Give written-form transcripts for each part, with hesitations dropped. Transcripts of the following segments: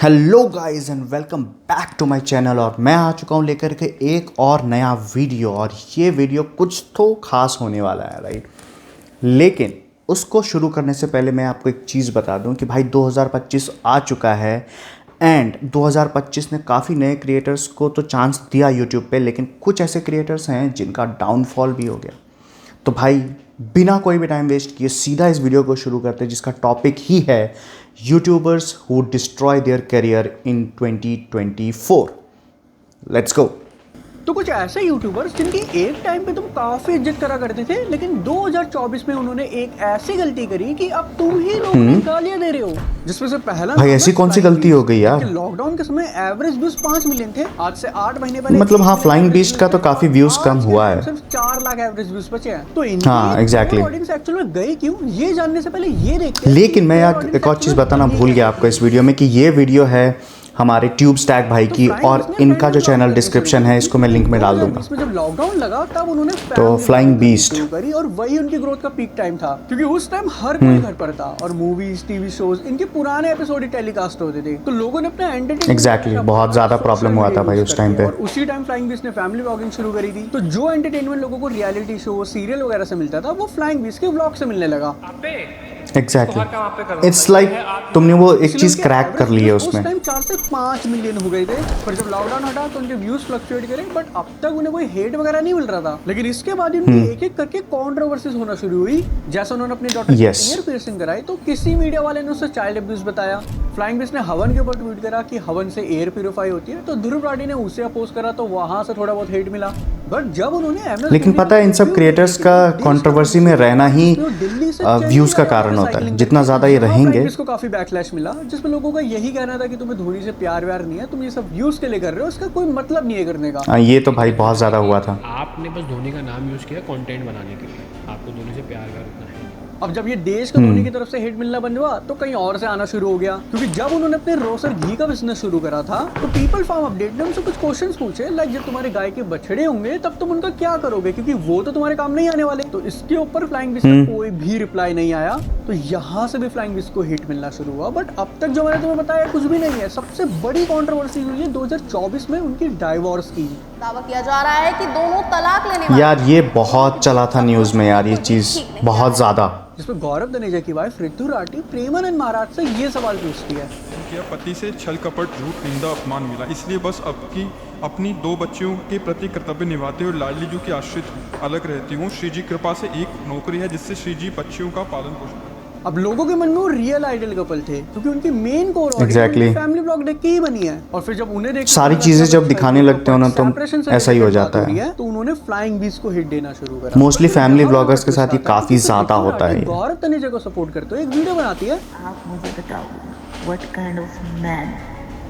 Hello guys and welcome back to my channel. और मैं आ चुका हूँ लेकर के एक और नया वीडियो। और ये वीडियो कुछ तो खास होने वाला है, राइट। लेकिन उसको शुरू करने से पहले मैं आपको एक चीज़ बता दूं कि भाई 2025 आ चुका है एंड 2025 ने काफ़ी नए क्रिएटर्स को तो चांस दिया यूट्यूब पे, लेकिन कुछ ऐसे क्रिएटर्स हैं जिनका डाउनफॉल भी हो गया। तो भाई बिना कोई भी टाइम वेस्ट किए सीधा इस वीडियो को शुरू करते हैं, जिसका टॉपिक ही है YouTubers who destroy their career in 2024। Let's go. तो कुछ ऐसे यूट्यूबर्स जिनकी एक टाइम पे तुम काफी इज्जत करा करते थे, लेकिन 2024 में उन्होंने एक ऐसी गलती करी कि अब तुम ही लोग उन्हें गालियां दे रहे हो। जिसमें से पहला भाई ऐसी कौन सी गलती हो गई यार? लॉकडाउन के समय एवरेज व्यूज 5 मिलियन थे। आज से 8 महीने पहले मतलब हाँ, फ्लाइंग बीस्ट का तो काफी व्यूज कम हुआ है, सिर्फ 4 लाख एवरेज व्यूज बचे हैं। तो हाँ एग्जैक्टली। ऑडियंस एक्चुअल में गई क्यों, ये जानने से पहले ये देखते हैं। लेकिन मैं यार एक और चीज़ बताना भूल गया आपको इस वीडियो में कि ये वीडियो है हमारे ट्यूब स्टैक भाई की, और इनका जो चैनल डिस्क्रिप्शन है इसको मैं लिंक में डाल दूंगा। इसमें जब लॉकडाउन लगा तब उन्होंने तो फ्लाइंग बीस्ट करी और वही उनकी ग्रोथ का पीक टाइम था, क्योंकि उस टाइम हर कोई घर पर था और मूवीज टीवी शोज इनके पुराने एपिसोड ही टेलीकास्ट होते थे। तो लोगों ने अपना एंटरटेनमेंट एग्जैक्टली बहुत ज़्यादा प्रॉब्लम हुआ था भाई उस टाइम पे। और उसी टाइम फ्लाइंग बीस्ट ने फैमिली व्लॉगिंग शुरू करी थी। तो जो एंटरटेनमेंट लोगों को रियलिटी शो सीरियल वगैरह से मिलता था वो फ्लाइंग बीस्ट के व्लॉग से मिलने लगा। एग्जैक्टली इट्स लाइक तुमने वो एक चीज़ क्रैक कर ली है उसमें। उस टाइम 4 से 5 मिलियन हो गए थे, पर जब लॉकडाउन हटा तो उनके व्यूज फ्लक्चुएट करे, बट अब तक उन्हें कोई हेट वगैरह नहीं मिल रहा था। लेकिन इसके बाद उनकी एक एक करके कंट्रोवर्सीज होना शुरू हुई। जैसे उन्होंने अपनी डॉटर की ईयर पियर्सिंग कराई तो किसी मीडिया वाले ने उसे चाइल्ड अब्यूज बताया। फ्लाइंग बीस्ट ने हवन के ऊपर ट्वीट करा कि हवन से एयर प्यूरिफाई होती है, तो ध्रुव राठी ने उसे अपोज करा, तो वहां से थोड़ा बहुत हेट मिला। बट जब उन्होंने लेकिन पता है इन सब क्रिएटर्स का कंट्रोवर्सी में रहना ही व्यूज का कारण होता है। जितना ज्यादा ये रहेंगे इसको काफी बैकलैश मिला, जिसमें लोगों का यही कहना था कि तुम्हें धोनी से प्यार व्यार नहीं है, तुम ये सब व्यूज के लिए कर रहे हो, इसका कोई मतलब नहीं है करने का। ये तो भाई बहुत ज्यादा हुआ था। आपने बस धोनी का नाम यूज किया कंटेंट बनाने के लिए, आपको धोनी से प्यार व्यार उतना है। अब जब ये देश को धोनी की तरफ से हिट मिलना बंद हुआ तो कहीं और से आना शुरू हो गया, क्योंकि जब उन्होंने अपने रोसर घी का बिजनेस शुरू करा था तो पीपल फार्म अपडेट ने उनसे कुछ क्वेश्चंस पूछे, लाइक जब तुम्हारे गाय के बछड़े होंगे तब तुम उनका क्या करोगे, क्योंकि वो तो तुम्हारे काम नहीं आने वाले। तो इसके ऊपर फ्लाइंग बीस्ट का कोई भी रिप्लाई नहीं आया। तो यहाँ से भी फ्लाइंग बीस्ट को हिट मिलना शुरू हुआ। बट अब तक जो मैंने तुम्हें बताया कुछ भी नहीं है। सबसे बड़ी कंट्रोवर्सी हुई है 2024 में उनकी डाइवोर्स की। दावा किया जा रहा है कि दोनों तलाक लेने वाले। यार ये बहुत चला था न्यूज में यार, ये चीज बहुत ज्यादा, जिसमें गौरव तनेजा की वाइफ ऋतु राठी प्रेमानंद महाराज से ये सवाल पूछती है कि पति से छल कपट झूठ निंदा अपमान मिला, इसलिए बस अपनी 2 बच्चियों के प्रति कर्तव्य निभाते हुए लाडली जी की आश्रित अलग रहती हूँ। श्री जी कृपा से एक नौकरी है जिससे श्री जी बच्चियों का पालन पोषण। अब लोगों के मन में वो रियल आइडल कपल थे, क्योंकि उनकी main core audience family blog देख के ही बनी है। और फिर जब उन्हें देख सारी चीजें जब दिखाने लगते हो ना तो ऐसा ही हो जाता है। तो उन्होंने फ्लाइंग बीस्ट को हिट देना शुरू करा। मोस्टली फैमिली ब्लॉगर्स के साथ ये काफी ज्यादा होता है। गौरव तनेजा को सपोर्ट करते हुए एक वीडियो बनाती है। आप मुझे बताओ what kind of man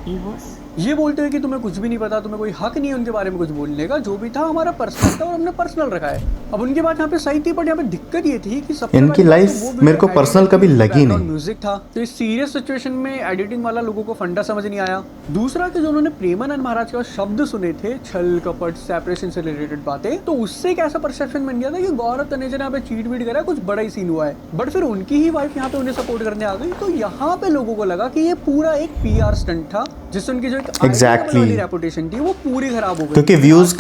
he was. ये बोलते हैं कि तुम्हें कुछ भी नहीं पता, तुम्हें कोई हक नहीं है उनके बारे में कुछ बोलने का, जो भी था हमारा पर्सनल था और हमने पर्सनल रखा है। अब उनकी बात यहाँ पे सही थी, बट यहाँ पे दिक्कत ये थी कि इनकी लाइफ मेरे को पर्सनल कभी लगी नहीं। म्यूजिक था, तो इस सीरियस सिचुएशन में एडिटिंग वाला लोगों को फंडा समझ नहीं आया। दूसरा कि जो उन्होंने प्रेमानंद महाराज के शब्द सुने थे, छल कपट सेपरेशन से रिलेटेड बातें, तो उससे एक ऐसा परसेप्शन बन गया था कि गौरव तनेजा ने यहाँ पे चीट वीट करा, कुछ बड़ा ही सीन हुआ है। बट फिर उनकी ही वाइफ यहाँ पे उन्हें सपोर्ट करने आ गई, तो यहाँ पे लोगों को लगा कि ये पूरा एक PR स्टंट था, जिससे उनकी जो एग्जैक्टली रेपुटेशन थी वो पूरी खराब हो गई, क्योंकि व्यूज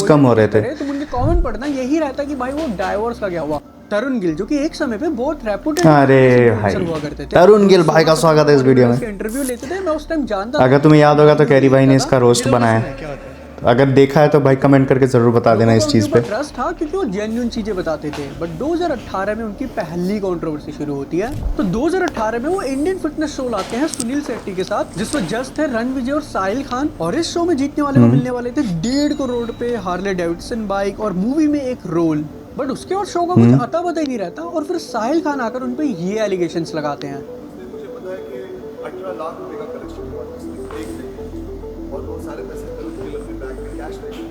कम हो रहे थे। तो उनके कमेंट पढ़ना यही रहता कि भाई वो डाइवोर्स का क्या हुआ। तरुण गिल जो कि एक समय पे बहुत रेपुटेड हुआ करते थे, तरुण गिल भाई का स्वागत है इस वीडियो में। इंटरव्यू लेते थे, मैं उस टाइम जानता। अगर तुम्हें याद होगा तो कैरी भाई ने इसका रोस्ट बनाया, अगर देखा है तो भाई कमेंट करके जरूर बता देना इस चीज पे। ट्रस्ट था क्योंकि वो जेन्युइन चीजें बताते थे। बट 2018 में उनकी पहली कंट्रोवर्सी शुरू होती है। तो 2018 में वो इंडियन फिटनेस शो लाते हैं सुनील शेट्टी के साथ, जिसमें जज थे रणविजय और साहिल खान। और इस शो में जीतने वाले को मिलने वाले थे 1.5 करोड़ पे हार्ले डेविडसन बाइक और मूवी में एक रोल। बट उसके बाद शो का कुछ अता पता ही नहीं रहता, और फिर साहिल खान आकर उन पे ये एलिगेशंस लगाते हैं। मुझे पता है कि 18 लाख रुपए का कलेक्शन हुआ एक दिन, और वो सारे पैसे बैंक में कैश रहे।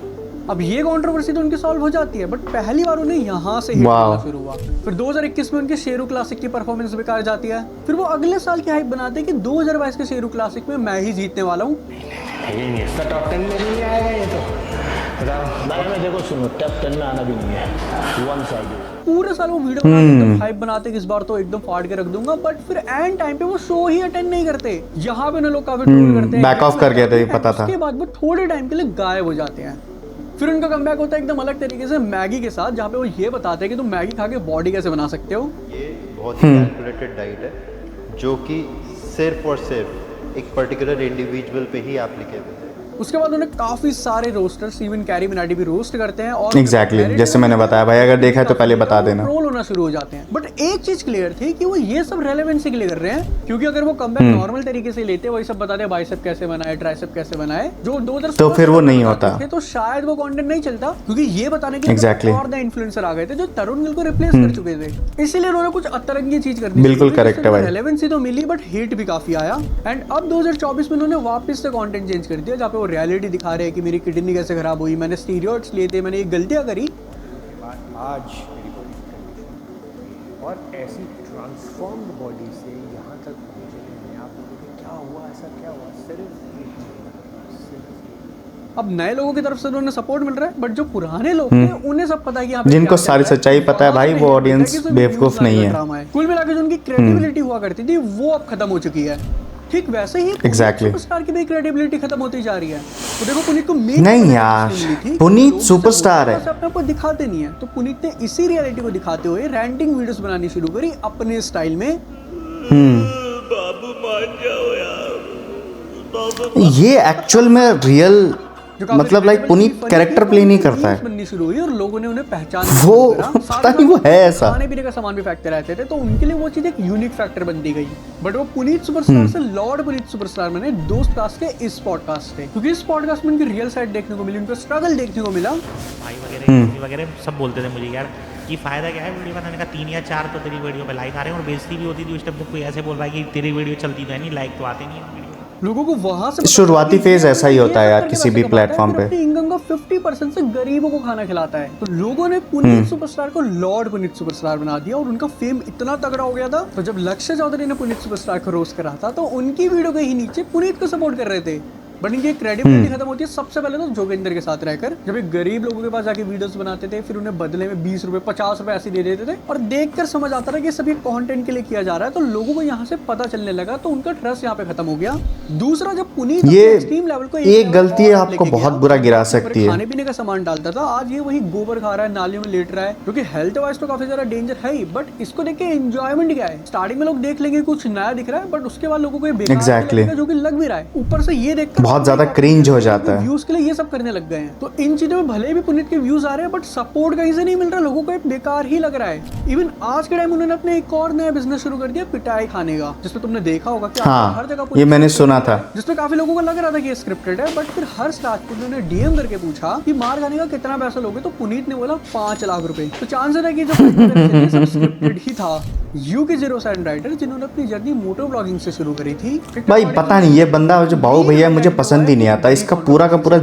अब ये कंट्रोवर्सी तो उनकी सॉल्व हो जाती है, बट पहली बार उन्हें यहाँ से हिट मिलना शुरू हुआ। फिर 2021 में उनके शेरू क्लासिक की परफॉर्मेंस बेकार जाती है। फिर वो अगले साल की हाइप बनाते हैं कि 2022 के शेरू क्लासिक में मैं ही जीतने वाला हूँ। टॉप 10 में नहीं आएगा ये तो। देखो सुनो, टॉप 10 में आना भी नहीं है, वन साइड। पूरे साल वो वीडियो बनाते हाइप बनाते कि इस बार तो एकदम फाड़ के रख दूंगा, बट फिर एंड टाइम पे वो शो ही अटेंड नहीं करते। यहाँ पे ना लोग काफी ट्रोल करते हैं, बैक ऑफ कर गया था, ये पता था। उसके बाद वो थोड़े टाइम के लिए गायब हो जाते हैं। फिर उनका कमबैक होता है एकदम अलग तरीके से मैगी के साथ, जहाँ पे वो ये बताते हैं कि तुम मैगी खा के बॉडी कैसे बना सकते हो। ये बहुत ही कैलकुलेटेड डाइट है जो कि सिर्फ और सिर्फ एक पर्टिकुलर इंडिविजुअल पे ही एप्लीकेबल है। उसके बाद उन्हें काफी सारे रोस्टर्स, इवन कैरी मिनाटी भी रोस्ट करते हैं और एग्जैक्टली जैसे मैंने बताया भाई, अगर देखा है तो पहले बता देना। ट्रोल होना शुरू हो जाते हैं। बट एक चीज क्लियर थी कि वो ये सब रेलेवेंसी के लिए कर रहे हैं, क्योंकि अगर वो कमबैक नॉर्मल तरीके से लेते, वही सब बताते बाइसेप कैसे बनाए, ट्राइसेप कैसे बनाए, जो 2016 तो फिर वो नहीं होता, तो शायद वो कंटेंट नहीं चलता, क्योंकि ये बताने के Exactly. और नए इन्फ्लुएंसर आ गए थे जो तरुण गिल को रिप्लेस कर चुके थे। इसीलिए उन्होंने कुछ अतरंगी चीज कर दी। बिल्कुल करेक्ट है भाई। रेलेवेंसी तो मिली बट हेट भी काफी आया। एंड अब 2024 में उन्होंने वापस से कंटेंट चेंज कर दिया, जहाँ पे वो रियलिटी दिखा रहे हैं कि मेरी किडनी कैसे खराब हुई, मैंने स्टीरियोइड्स लिए थे, मैंने ये गलतियां करी। आज मेरी बॉडी कंडीशन और ऐसी ट्रांसफॉर्म्ड बॉडी से यहाँ तक पहुँचे हैं। आप बोलोगे क्या हुआ, ऐसा क्या हुआ? सिर्फ अब नए लोगों की तरफ से उन्हें सपोर्ट मिल रहा है, बट जो पुराने लोग थे उन्हें सब पता है कि यहाँ पे जिनको क्या सारी चल रहा है। सच्चाई पता है भाई, वो ऑडियंस बेवकूफ नहीं है। कुल मिला के जो उनकी क्रेडिबिलिटी हुआ करती थी वो अब खत्म हो चुकी है। ठीक वैसे ही Exactly. सुपरस्टार की भी क्रेडिबिलिटी खत्म होती जा रही है। तो देखो पुनीत को नहीं यार, पुनीत सुपरस्टार है। अपने आप को दिखाते नहीं है, तो पुनीत ने इसी रियलिटी को दिखाते हुए रैंटिंग वीडियोस बनानी शुरू करी अपने स्टाइल में। बाबू मान जाओ यार, ये एक्चुअल में रियल मतलब लाइक पुनीत कैरेक्टर प्ले नहीं करता है, बननी शुरू हुई और लोगों ने उन्हें पहचान वो पता नहीं वो है ऐसा। खाने पीने का सामान भी फेंकते रहते थे, तो उनके लिए वो चीज एक यूनिक फैक्टर बनती गई। बट वो पुनीत सुपरस्टार से लॉर्ड पुनीत सुपरस्टार बने दोस्त कास्ट के इस पॉडकास्ट से, क्योंकि इस पॉडकास्ट में उनकी रियल साइड देखने को मिली, उनका स्ट्रगल देखने को मिला। भाई वगैरह वगैरह सब बोलते थे मुझे यार कि फायदा क्या है वीडियो बनाने का, 3 या 4 तो तेरी वीडियो पे लाइक आ रहे हैं, और बेइज्जती भी होती थी उस टाइम जब कोई ऐसे बोल रहा है कि तेरी वीडियो चलती तो है नहीं, लाइक तो आते नहीं है वीडियो। लोगों को वहां से शुरुआती फेज ऐसा ही होता है यार किसी भी प्लेटफॉर्म पे। इनकम का 50% से गरीबों को खाना खिलाता है। तो लोगों ने पुनीत सुपरस्टार को लॉर्ड पुनीत सुपरस्टार बना दिया और उनका फेम इतना तगड़ा हो गया था। तो जब लक्ष्य चौधरी ने पुनीत सुपरस्टार को रोस्ट करा था, तो उनकी वीडियो के ही नीचे पुनीत को सपोर्ट कर रहे थे। बट इनकी क्रेडिबिलिटी खत्म होती है सबसे पहले तो जोगिंदर के साथ रहकर, जब एक गरीब लोगों के पास जाके वीडियोस बनाते थे, फिर उन्हें बदले में 20 रुपए 50 रुपए ऐसे दे देते थे, और देखकर समझ आता था कि सभी कंटेंट के लिए किया जा रहा है। तो लोगों को यहाँ से पता चलने लगा, तो उनका ट्रस्ट यहाँ पे खत्म हो गया। दूसरा, जब पुनीत ये एक्सट्रीम लेवल को एक गलती है आपको बहुत बुरा गिरा सकती है। खाने पीने का सामान डालता था, आज ये वही गोबर खा रहा है, नालियों में लेट रहा है, क्योंकि हेल्थ वाइज तो काफी ज्यादा डेंजर है ही। बट इसको देख के एंजॉयमेंट क्या है, स्टार्टिंग में लोग देख लेंगे कुछ नया दिख रहा है, बट उसके बाद लोगों को Exactly. जो कि लग भी रहा है, ऊपर से ये देखकर बहुत ज्यादा क्रिंज हो जाता है। व्यूज के लिए ये सब करने लग गए हैं। तो इन चीजों में भले भी पुनीत के व्यूज आ रहे हैं, बट सपोर्ट कहीं से नहीं मिल रहा, लोगों को बेकार ही लग रहा है। इवन आज के टाइम उन्होंने अपने एक और नया बिजनेस शुरू कर दिया, पिटाई खाने का, जिसमें तुमने देखा होगा कि हाँ, हर जगह ये मैंने सुना था, जिसमें काफी लोगों को लग रहा था कि ये स्क्रिप्टेड है। बट फिर हर स्टार्ट पे उन्होंने डीएम करके पूछा कि मार खाने का कितना पैसा लोगे, तो पुनीत ने बोला 5 लाख रुपए। तो चांसेस है कि जो सब स्क्रिप्टेड ही था। यूके जीरो साइन राइडर, जिन्होंने अपनी जर्नी मोटो ब्लॉगिंग से शुरू करी थी। भाई पता नहीं ये बंदा जो बाबू भैया मुझे पसंद ही नहीं आता, इसका पूरा का पूरा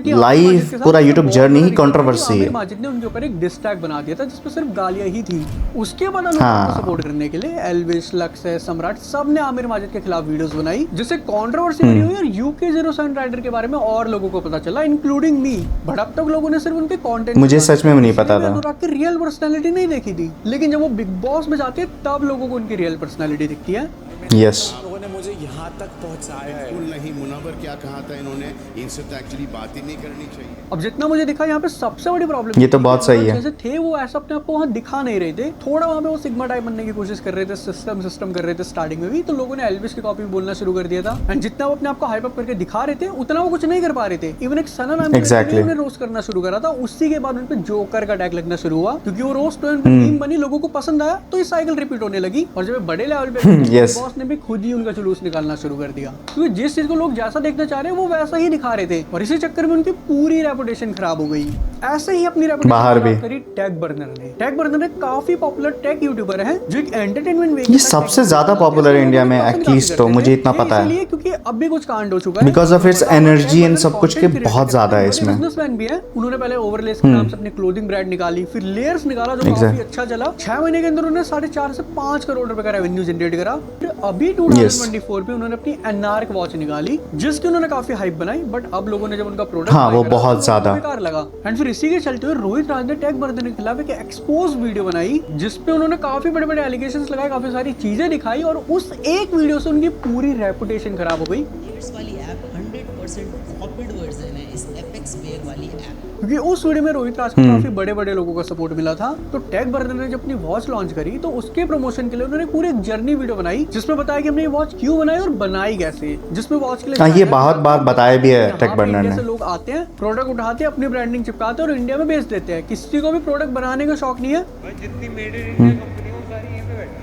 लाइफ पूरा यूट्यूब जर्नी ही कंट्रोवर्सी है। माजिद ने उनके ऊपर एक डिस ट्रैक बना दिया था जिसमें सिर्फ गालियां ही थी। उसके बाद उनको सपोर्ट करने के लिए एल्विश, लक्ष्य, सम्राट सब ने आमिर माजिद के खिलाफ वीडियोस बनाई, जिससे कंट्रोवर्सी बनी हुई और यूके जीरो साइन राइडर के बारे में और लोगों को पता चला, इंक्लूडिंग मी। बट अब तक लोगों ने सिर्फ उनके कंटेंट, मुझे सच में नहीं पता था, अनुराग की रियल पर्सनालिटी नहीं देखी थी। लेकिन जब वो बिग बॉस में जाते हैं तब लोगों को उनकी रियल पर्सनालिटी दिखती है। यस, लोगों ने मुझे यहाँ तक पहुँचाया है। बिल्कुल नहीं, मुनव्वर क्या कहा था इन्होंने, इनसे तो एक्चुअली बात ही नहीं करनी चाहिए। अब जितना मुझे दिखा यहाँ पे सबसे बड़ी प्रॉब्लम ये तो बहुत सही है, जैसे थे वो ऐसा अपने आप को वहाँ दिखा नहीं रहे थे, थोड़ा वहाँ पे वो सिग्मा टाइप बनने की कोशिश कर रहे थे, सिस्टम कर रहे थे स्टार्टिंग में भी। तो लोगों ने एल्विश की कॉपी बोलना शुरू कर दिया था, एंड जितना वो अपने आप को हाइप अप करके दिखा रहे थे उतना वो कुछ नहीं कर पा रहे थे। इवन एक सना नाम ने रोस्ट करना शुरू करा था, उसी के बाद उन पे जोकर का अटैक लगना शुरू हुआ, क्योंकि वो रोस्ट टीम बनी, लोगों को पसंद आया, तो ये साइकिल रिपीट होने लगी। और जब बड़े लेवल पे बॉस ने भी खुद ही उनका जुलूस निकालना शुरू कर दिया, क्योंकि जिस चीज को लोग जैसा देखना चाह रहे हैं वो वैसा ही दिखा रहे थे, और इसी चक्कर में उनकी पूरी रेपुटेशन खराब हो गई। ऐसे ही अपनी रेपुटेशन बाहर भी करी टेक बर्नर ने। टेक बर्नर एक काफी पॉपुलर टेक यूट्यूबर है जो एक एंटरटेनमेंट ये सबसे ज्यादा पॉपुलर है इंडिया में, एटलीस्ट तो मुझे इतना पता है, इसलिए क्योंकि अब भी कुछ कांड हो चुका है because of its energy and सब कुछ के बहुत ज्यादा है इसमें। बिजनेसमैन भी है, उन्होंने पहले ओवरलेस के नाम से अपनी क्लोथिंग ब्रांड निकाली, फिर लेयर्स निकाला जो काफी अच्छा चला। 6 महीने के अंदर उन्होंने 4.5 से 5 करोड़ रुपए का रेवेन्यू जनरेट करा। फिर अभी 2024 में उन्होंने अपनी एनार्क वॉच निकाली जिसकी उन्होंने काफी हाइप बनाई, बट अब लोगों ने जब उनका प्रोडक्ट हाँ वो बहुत ज्यादा बेकार लगा। एंड फिर इसी के चलते हुए रोहित राज ने टेक बर्नर के खिलाफ एक एक्सपोज वीडियो बनाई जिसपे उन्होंने काफी बड़े बड़े एलिगेशंस लगाए, काफी सारी चीजें दिखाई और उस एक वीडियो से उनकी पूरी रेपुटेशन खराब हो गई। वाली ऐप 100% कॉपीड वर्जन है इस एपेक्स वेयर वाली ऐप, क्योंकि उस वीडियो में रोहित राज को काफी बड़े बड़े लोगों का सपोर्ट मिला था। तो टेक बर्नर ने जब अपनी वॉच लॉन्च करी तो उसके प्रमोशन के लिए उन्होंने पूरी एक जर्नी वीडियो बनाई जिसमें बताया कि हमने ये वॉच क्यों बनाई और बनाई कैसे, जिसमें वॉच के लिए ये बहुत बार बताया भी है टेक बर्नर ने। लोग आते हैं, प्रोडक्ट उठाते हैं, अपनी ब्रांडिंग चिपकाते हैं और इंडिया में बेच देते हैं। किसी को भी प्रोडक्ट बनाने का शौक नहीं है, जितनी मेड इन इंडिया कंपनी है वो सारी यहीं पे बैठी है।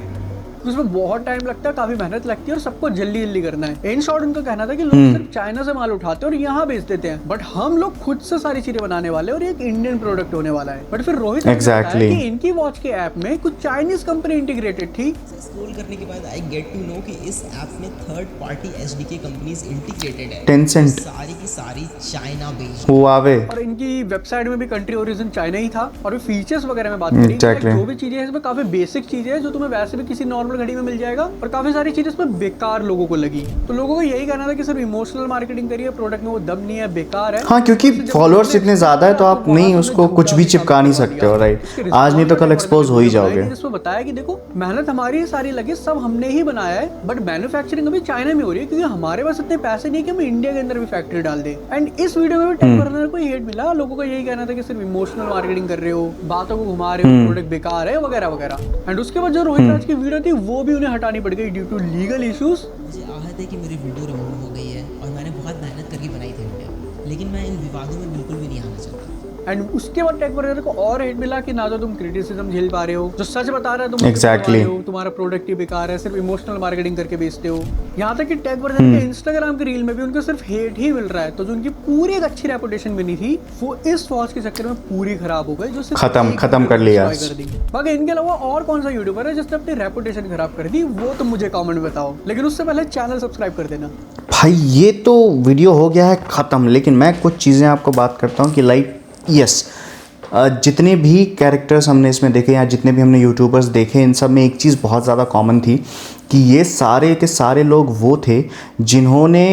उसमें बहुत टाइम लगता है, काफी मेहनत लगती है और सबको जल्दी जल्दी करना है। इन शॉर्ट उनका कहना था कि लोग सिर्फ चाइना से माल उठाते हैं और यहाँ बेच देते हैं, बट हम लोग खुद से सारी चीजें बनाने वाले और एक इंडियन प्रोडक्ट होने वाला है। बट फिर रोहित ने बताया कि इनकी वॉच के ऐप में कुछ चाइनीज कंपनी इंटीग्रेटेड थी। स्क्रॉल करने के बाद आई गेट टू नो कि इस ऐप में थर्ड पार्टी एचडीके कंपनीज इंटीग्रेटेड है, टेंसेंट सारी की सारी चाइना बेस्ड, हुआवे, और इनकी वेबसाइट में भी कंट्री ओरिजिन चाइना ही था। और फीचर्स वगैरह में बात करें जो भी चीजें हैं इसमें काफी बेसिक चीजें हैं जो तुम्हें वैसे भी किसी नॉर्मल घड़ी में मिल जाएगा, और काफी सारी चीजें इसमें बेकार लोगों को लगी। तो लोगों को यही कहना था कि सिर्फ इमोशनल मार्केटिंग करिए, प्रोडक्ट में वो दम नहीं है, बेकार है। हाँ, क्योंकि फॉलोअर्स इतने ज्यादा है तो आप नहीं उसको कुछ भी चिपका नहीं सकते हो, राइट? आज नहीं तो कल एक्सपोज हो ही जाओगे। इसमें बताया कि देखो मेहनत हमारी सारी लगी, सब हमने ही बनाया है, बट मैन्युफैक्चरिंग अभी चाइना में हो रही है क्योंकि हमारे पास इतने पैसे नहीं कि हम इंडिया के अंदर भी फैक्ट्री डाल दे। एंड इस वीडियो में भी टेक बर्नर को हेट मिला। लोगों का यही कहना था कि सिर्फ इमोशनल मार्केटिंग कर रहे हो, बातों को घुमा रहे हो, प्रोडक्ट बेकार है वगैरह वगैरह। एंड उसके बाद जो रोहित राज की वीडियो थी वो भी उन्हें हटानी पड़ गई ड्यू टू लीगल इश्यूज। मुझे आहत है कि मेरी वीडियो रिमूव हो गई है और मैंने बहुत मेहनत करके बनाई थी वीडियो, लेकिन मैं इन विवादों में बिल्कुल भी नहीं आना चाहता। एंड उसके बाद टेक बर्नर को और हेट मिला कि ना तो तुम क्रिटिसिज्म झेल पा रहे हो, जो सच बता रहा है तुम एग्जैक्टली तुम्हारा प्रोडक्ट ही बेकार है, सिर्फ इमोशनल मार्केटिंग करके बेचते हो। यहाँ तक कि टेक बर्नर के इंस्टाग्राम के रील में भी उनको सिर्फ हेट ही मिल रहा है। तो जो उनकी पूरी एक अच्छी रेपुटेशन बनी थी वो इस वॉच के चक्कर में पूरी खराब हो गई, जो खत्म कर लिया। बाकी इनके अलावा और कौन सा यूट्यूबर है जिसने अपनी रेपुटेशन खराब कर दी, वो तुम मुझे कमेंट में बताओ, लेकिन उससे पहले चैनल सब्सक्राइब कर देना। भाई ये तो वीडियो हो गया है खत्म, लेकिन मैं कुछ चीज़ें आपको बात करता हूँ कि लाइक यस, जितने भी कैरेक्टर्स हमने इसमें देखे या जितने भी हमने यूट्यूबर्स देखे, इन सब में एक चीज़ बहुत ज़्यादा कॉमन थी कि ये सारे के सारे लोग वो थे जिन्होंने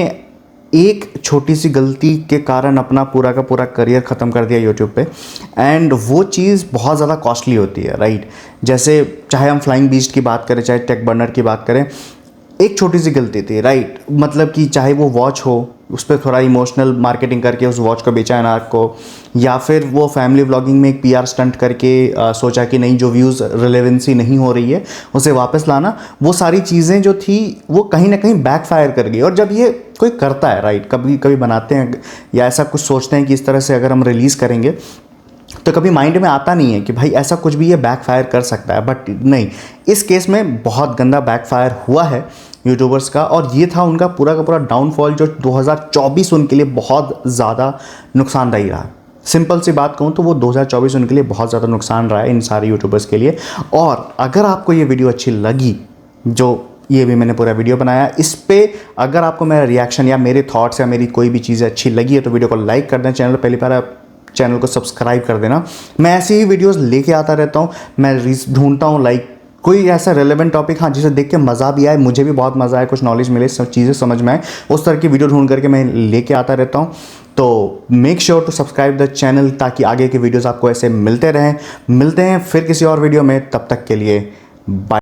एक छोटी सी गलती के कारण अपना पूरा का पूरा करियर ख़त्म कर दिया यूट्यूब पे। एंड वो चीज़ बहुत ज़्यादा कॉस्टली होती है, राइट? जैसे चाहे हम फ्लाइंग बीस्ट की बात करें, चाहे टेक बर्नर की बात करें, एक छोटी सी गलती थी, राइट? मतलब कि चाहे वो वॉच हो, उस पर थोड़ा इमोशनल मार्केटिंग करके उस वॉच को बेचा एनार्क को, या फिर वो फैमिली व्लॉगिंग में एक पीआर स्टंट करके सोचा कि नहीं जो व्यूज़ रिलेवेंसी नहीं हो रही है उसे वापस लाना, वो सारी चीज़ें जो थी वो कहीं ना कहीं बैकफायर कर गई। और जब ये कोई करता है, राइट, कभी कभी बनाते हैं या ऐसा कुछ सोचते हैं कि इस तरह से अगर हम रिलीज़ करेंगे तो कभी माइंड में आता नहीं है कि भाई ऐसा कुछ भी ये बैकफायर कर सकता है, बट नहीं, इस केस में बहुत गंदा बैकफायर हुआ है यूट्यूबर्स का। और ये था उनका पूरा का पूरा डाउनफॉल, जो 2024 उनके लिए बहुत ज़्यादा नुकसानदायी रहा। सिंपल सी बात कहूँ तो वो 2024 उनके लिए बहुत ज़्यादा नुकसान रहा है इन सारे यूट्यूबर्स के लिए। और अगर आपको ये वीडियो अच्छी लगी, जो ये भी मैंने पूरा वीडियो बनाया, इस पे अगर आपको मेरा रिएक्शन या मेरे थॉट्स या मेरी कोई भी चीज़ें अच्छी लगी है तो वीडियो को लाइक कर दें, चैनल पहली बार आप चैनल को सब्सक्राइब कर देना। मैं ऐसे ही वीडियोस लेके आता रहता हूँ, मैं ढूंढता हूँ लाइक कोई ऐसा रेलेवेंट टॉपिक, हाँ, जिसे देख के मज़ा भी आए, मुझे भी बहुत मज़ा आए, कुछ नॉलेज मिले, सब चीज़ें समझ में आए, उस तरह की वीडियो ढूंढ करके मैं लेके आता रहता हूँ। तो make sure to subscribe the channel ताकि आगे के वीडियोज़ आपको ऐसे मिलते रहें। मिलते हैं फिर किसी और वीडियो में, तब तक के लिए बाय।